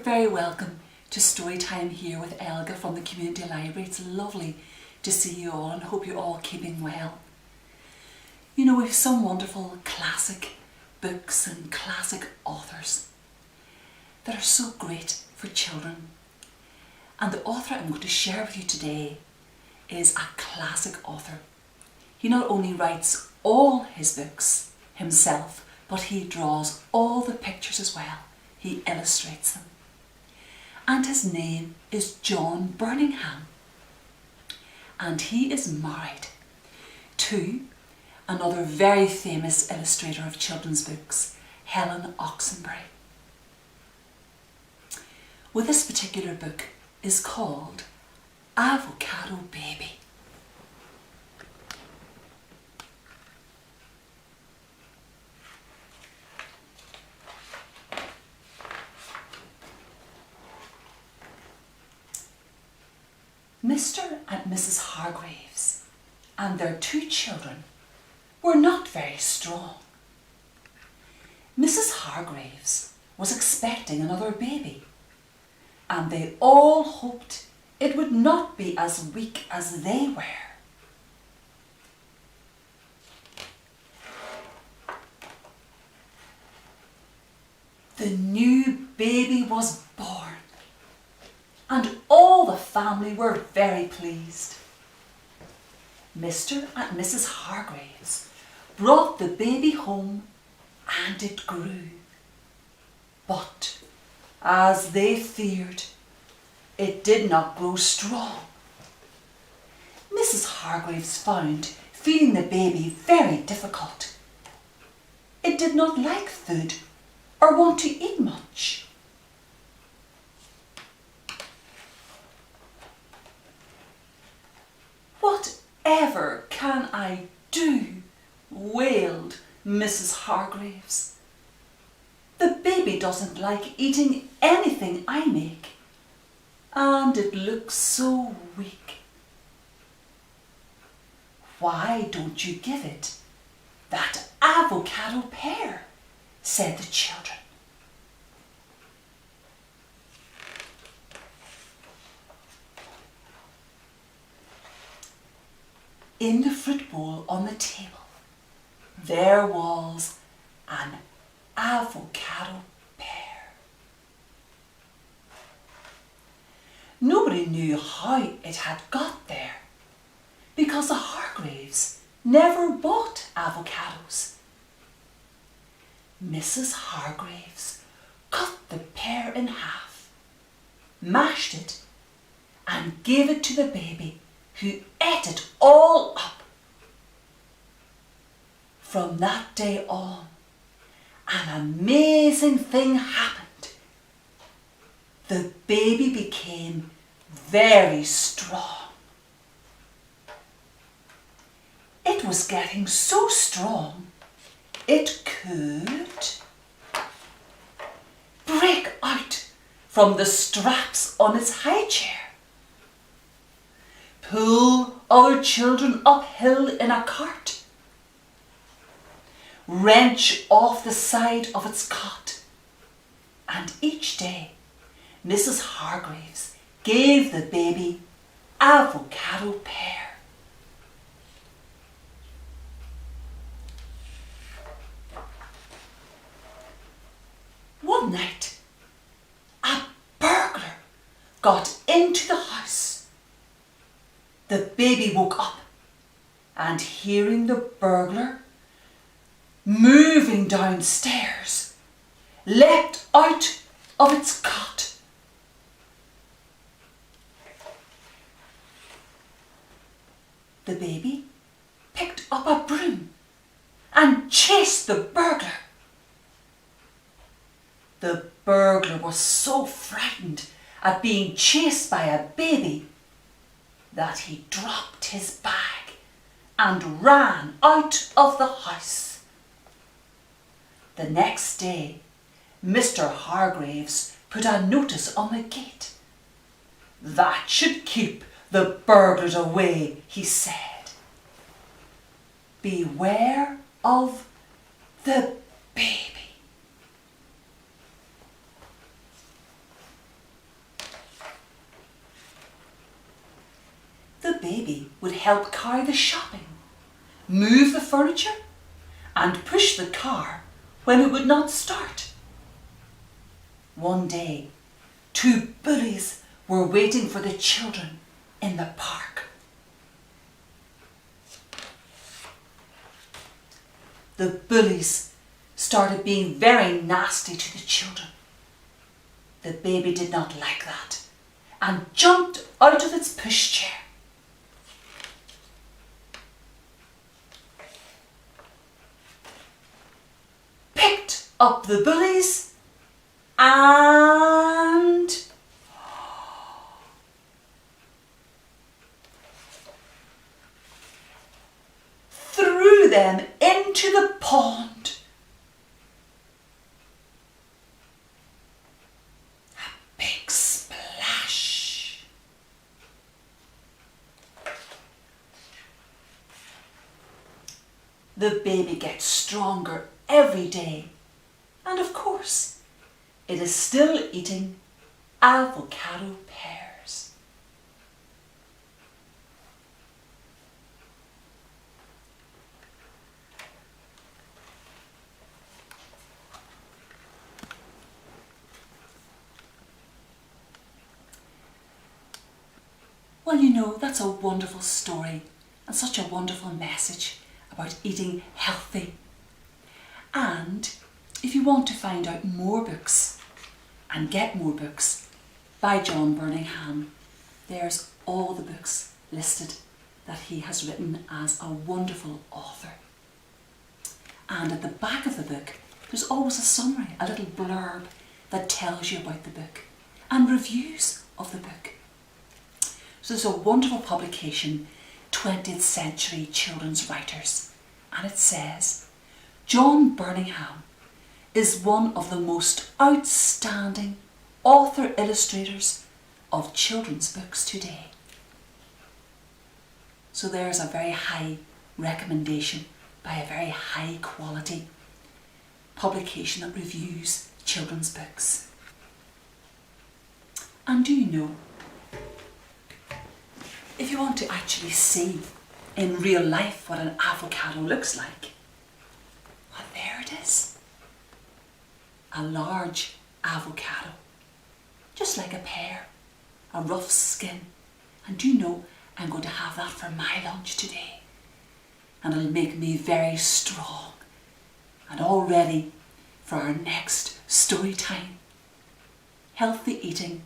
very welcome to Storytime here with Elga from the Community Library. It's lovely to see you all and hope you're all keeping well. You know, we have some wonderful classic books and classic authors that are so great for children. And the author I'm going to share with you today is a classic author. He not only writes all his books himself, but he draws all the pictures as well. He illustrates them. And his name is John Burningham. And he is married to another very famous illustrator of children's books, Helen Oxenbury. Well, this particular book is called Avocado Baby. Mr. and Mrs. Hargreaves and their two children were not very strong. Mrs. Hargreaves was expecting another baby, and they all hoped it would not be as weak as they were. The new baby was born, and all the family were very pleased. Mr. and Mrs. Hargreaves brought the baby home and it grew. But, as they feared, it did not grow strong. Mrs. Hargreaves found feeding the baby very difficult. It did not like food or want to eat much. Whatever can I do? Wailed Mrs. Hargreaves. The baby doesn't like eating anything I make, and it looks so weak. Why don't you give it that avocado pear? Said the children. In the fruit bowl on the table, there was an avocado pear. Nobody knew how it had got there, because the Hargreaves never bought avocados. Mrs. Hargreaves cut the pear in half, mashed it, and gave it to the baby, who ate it all up. From that day on, an amazing thing happened. The baby became very strong. It was getting so strong, it could break out from the straps on its high chair, pull other children uphill in a cart, wrench off the side of its cot, and each day Mrs. Hargreaves gave the baby avocado pear. One night, a burglar got into the house. The baby woke up, and hearing the burglar moving downstairs, leapt out of its cot. The baby picked up a broom and chased the burglar. The burglar was so frightened at being chased by a baby that he dropped his bag and ran out of the house. The next day, Mr. Hargreaves put a notice on the gate. That should keep the burglars away, he said. Beware of the baby. help carry the shopping, move the furniture, and push the car when it would not start. One day, 2 bullies were waiting for the children in the park. The bullies started being very nasty to the children. The baby did not like that and jumped out of its pushchair. Picked up the bullies and threw them into the pond. A big splash. The baby gets stronger every day, and of course it is still eating avocado pears. Well, you know, that's a wonderful story and such a wonderful message about eating healthy. And if you want to find out more books and get more books by John Burningham, there's all the books listed that he has written as a wonderful author. And at the back of the book, there's always a summary, a little blurb that tells you about the book and reviews of the book. So there's a wonderful publication, 20th Century Children's Writers, and it says, John Burningham is one of the most outstanding author-illustrators of children's books today. So there's a very high recommendation by a very high quality publication that reviews children's books. And do you know, if you want to actually see in real life what an avocado looks like, well, there it is. A large avocado, just like a pear, a rough skin. And do you know, I'm going to have that for my lunch today. And it'll make me very strong and all ready for our next story time. Healthy eating.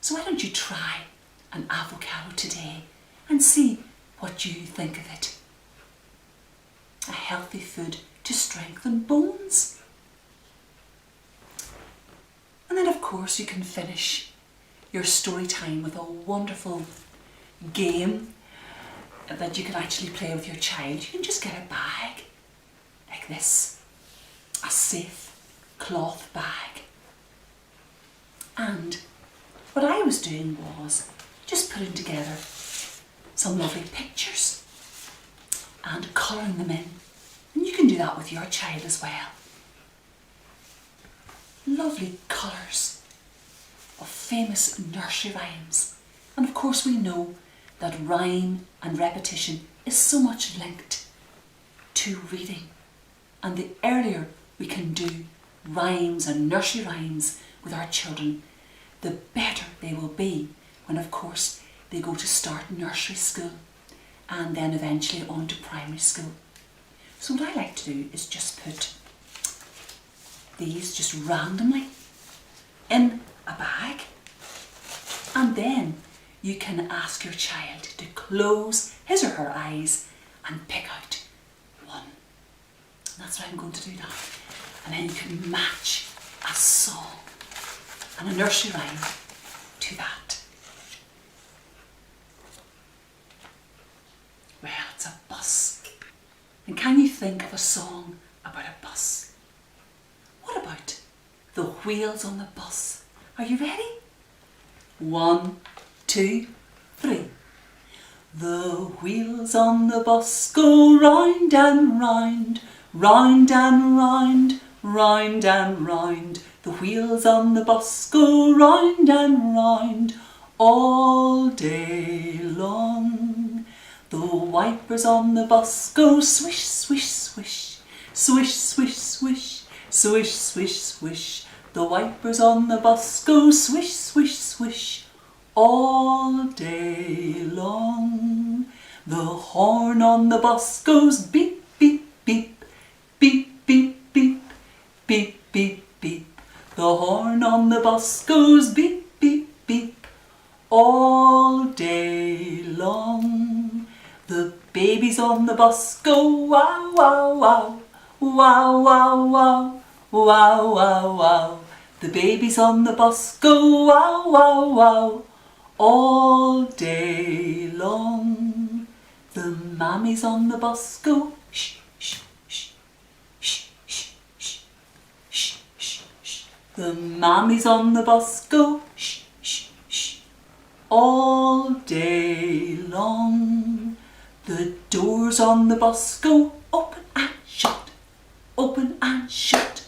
So why don't you try an avocado today and see what you think of it. A healthy food to strengthen bones. And then of course you can finish your story time with a wonderful game that you can actually play with your child. You can just get a bag like this, a safe cloth bag. And what I was doing was just putting together some lovely pictures and colouring them in. And you can do that with your child as well. Lovely colours of famous nursery rhymes. And of course we know that rhyme and repetition is so much linked to reading. And the earlier we can do rhymes and nursery rhymes with our children, the better they will be when of course they go to start nursery school and then eventually on to primary school. So what I like to do is just put these just randomly in a bag, and then you can ask your child to close his or her eyes and pick out one. And that's what I'm going to do now. And then you can match a song and a nursery rhyme to that. Well, it's a bus. And can you think of a song about a bus? What about the wheels on the bus? Are you ready? 1, 2, 3. The wheels on the bus go round and round, round and round, round and round. The wheels on the bus go round and round all day long. The wipers on the bus go swish, swish, swish. Swish, swish, swish. Swish, swish, swish. The wipers on the bus go swish, swish, swish. All day long. The horn on the bus goes beep, beep, beep. Beep, beep, beep. Beep, beep, beep. The horn on the bus goes beep, beep, beep. All day long. The babies on the bus go wow, wow, wow. Wow, wow, wow. Wow, wow, wow. The babies on the bus go wow, wow, wow. All day long. The mammies on the bus go shh, shh, shh, shh, shh, shh, shh, shh, shh. The mammies on the bus go shh, shh, shh. All day long. The doors on the bus go open and shut, open and shut,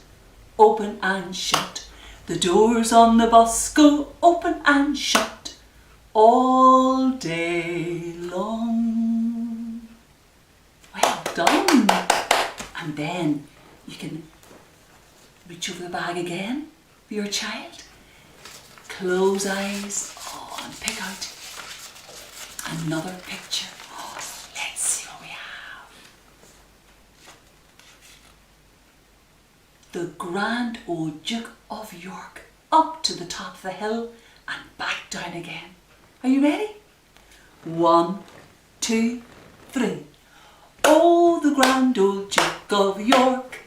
open and shut. The doors on the bus go open and shut all day long. Well done. And then you can reach over the bag again for your child. Close eyes. Oh, and pick out another picture. Oh, let's see what we have. The grand old Duke of York up to the top of the hill and back down again. Are you ready? 1, 2, 3. Oh, the grand old Duke of York,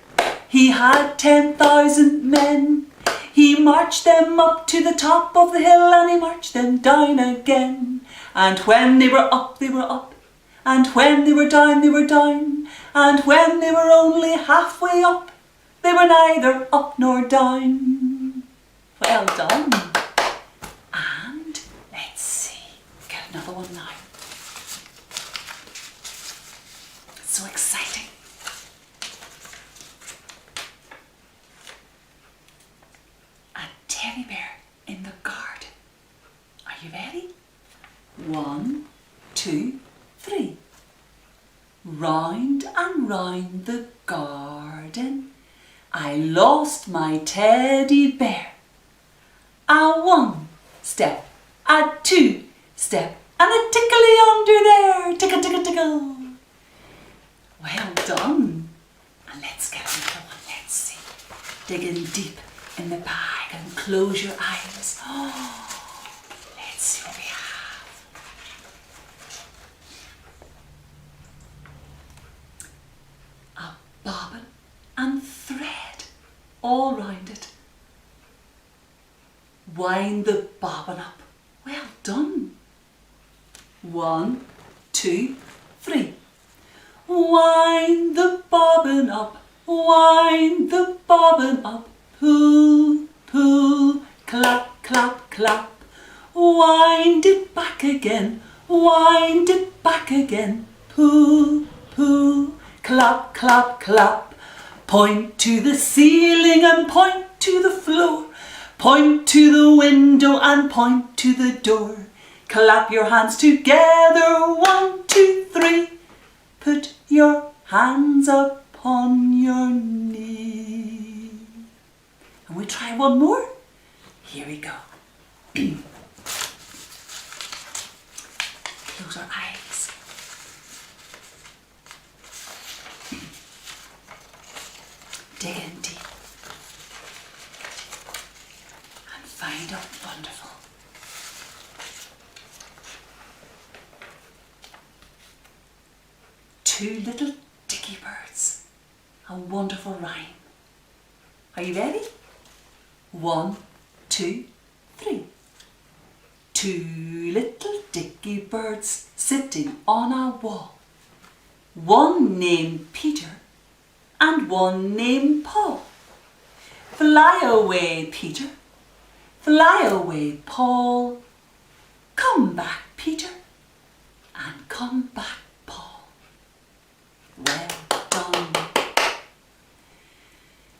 he had 10,000 men. He marched them up to the top of the hill and he marched them down again. And when they were up, they were up. And when they were down, they were down. And when they were only halfway up, they were neither up nor down. Well done. And let's see, get another one now. It's so exciting. A teddy bear in the garden. Are you ready? 1, 2, 3. Round and round the garden I lost my teddy bear. A 1 step, a 2 step, and a tickly under there. Tickle, tickle, tickle. Well done. And let's get another one. Let's see. Dig in deep in the bag and close your eyes. Oh, let's see what we have. A bobbin and thread all round it. Wind the bobbin up. Well done. 1, 2, 3. Wind the bobbin up. Wind the bobbin up. Pull, pull, clap, clap, clap. Wind it back again. Wind it back again. Pull, pull, clap, clap, clap. Point to the ceiling and point to the floor. Point to the window and point to the door. Clap your hands together. 1, 2, 3. Put your hands upon your knee. And we try one more. Here we go. Close our eyes. Dig in deep. And find out wonderful. Two little dicky birds. A wonderful rhyme. Are you ready? 1, 2, 3. Two little dicky birds sitting on a wall. One named Peter and one named Paul. Fly away, Peter. Fly away, Paul. Come back, Peter, and come back, Paul. Well done.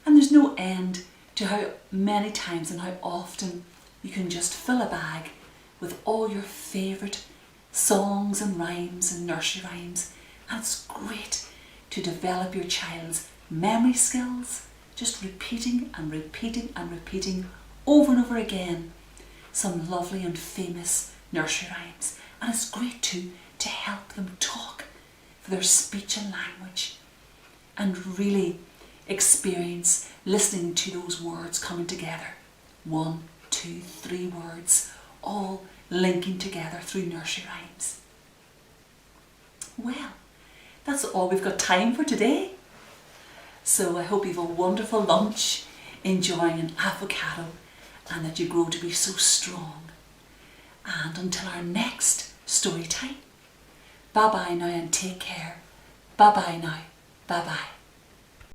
And there's no end to how many times and how often you can just fill a bag with all your favourite songs and rhymes and nursery rhymes, and it's great to develop your child's memory skills, just repeating and repeating and repeating over and over again some lovely and famous nursery rhymes. And it's great too to help them talk for their speech and language and really experience listening to those words coming together. 1, 2, 3 words all linking together through nursery rhymes. Well, that's all we've got time for today. So I hope you have a wonderful lunch, enjoying an avocado, and that you grow to be so strong. And until our next story time, bye bye now and take care. Bye bye now. Bye bye.